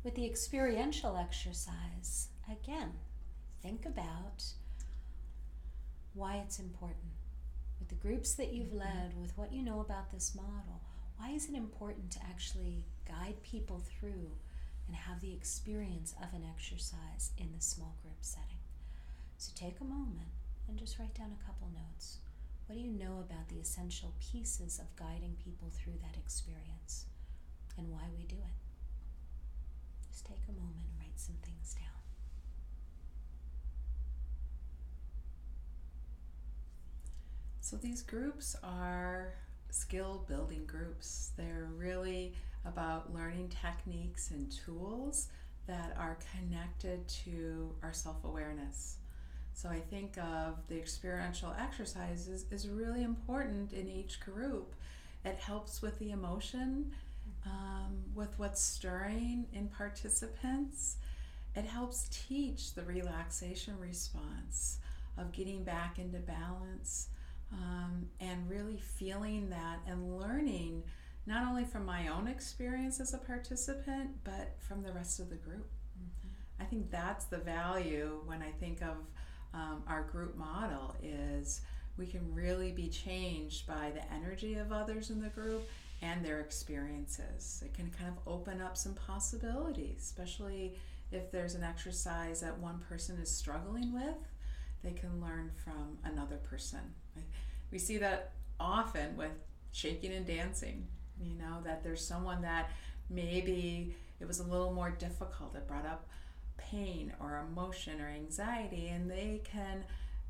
With the experiential exercise, again, think about why it's important. With the groups that you've led, with what you know about this model, why is it important to actually guide people through and have the experience of an exercise in the small group setting? So take a moment and just write down a couple notes. What do you know about the essential pieces of guiding people through that experience and why we do it? Just take a moment and write some things down. So these groups are skill building groups. They're really about learning techniques and tools that are connected to our self-awareness. So I think of the experiential exercises is really important in each group. It helps with the emotion, with what's stirring in participants. It helps teach the relaxation response of getting back into balance, and really feeling that and learning not only from my own experience as a participant, but from the rest of the group. I think that's the value when I think of our group model is we can really be changed by the energy of others in the group and their experiences. It can kind of open up some possibilities, especially if there's an exercise that one person is struggling with, they can learn from another person. We see that often with shaking and dancing, that there's someone that maybe it was a little more difficult. It brought up pain or emotion or anxiety, and they can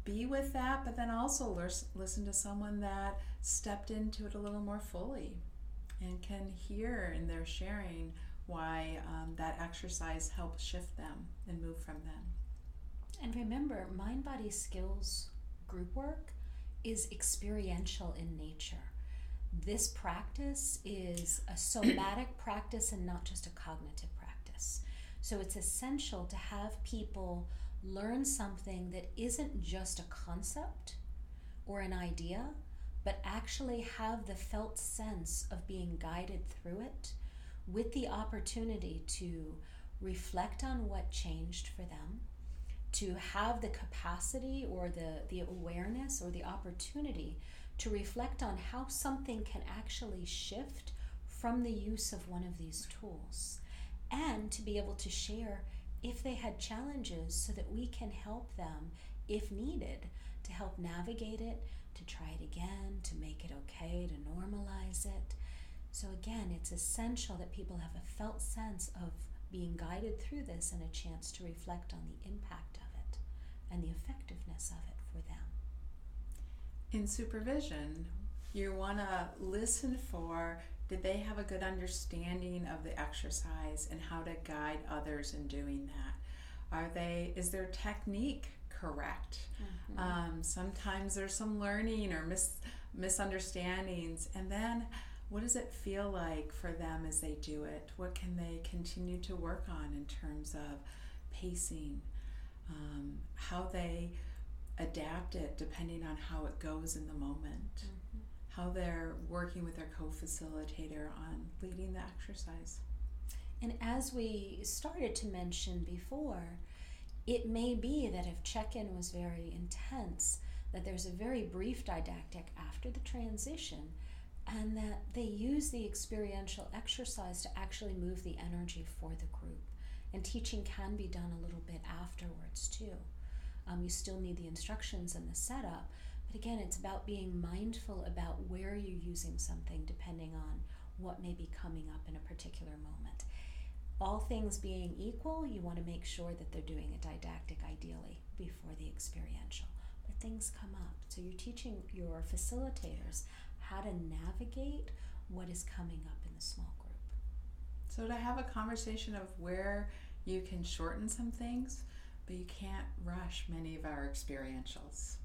be with that, but then also listen to someone that stepped into it a little more fully and can hear in their sharing why that exercise helped shift them and move from them. And remember, Mind Body Skills group work is experiential in nature. This practice is a somatic practice and not just a cognitive practice. So it's essential to have people learn something that isn't just a concept or an idea, but actually have the felt sense of being guided through it with the opportunity to reflect on what changed for them, to have the capacity or the awareness or the opportunity to reflect on how something can actually shift from the use of one of these tools, and to be able to share if they had challenges so that we can help them, if needed, to help navigate it, to try it again, to make it okay, to normalize it. So again, it's essential that people have a felt sense of being guided through this and a chance to reflect on the impact of it and the effectiveness of it for them. In supervision, you want to listen for, did they have a good understanding of the exercise and how to guide others in doing that? Is their technique correct? Sometimes there's some learning or misunderstandings, and then what does it feel like for them as they do it? What can they continue to work on in terms of pacing, how they adapt it depending on how it goes in the moment, how they're working with their co-facilitator on leading the exercise. And as we started to mention before, it may be that if check-in was very intense, that there's a very brief didactic after the transition, and that they use the experiential exercise to actually move the energy for the group. And teaching can be done a little bit afterwards too. You still need the instructions and the setup, but again, it's about being mindful about where you're using something depending on what may be coming up in a particular moment. All things being equal, you want to make sure that they're doing a didactic ideally before the experiential. But things come up. So you're teaching your facilitators how to navigate what is coming up in the small group. So to have a conversation of where you can shorten some things, but you can't rush many of our experientials.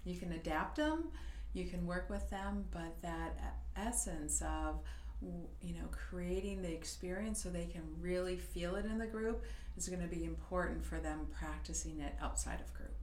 You can adapt them, you can work with them, but that essence of creating the experience so they can really feel it in the group is going to be important for them practicing it outside of group.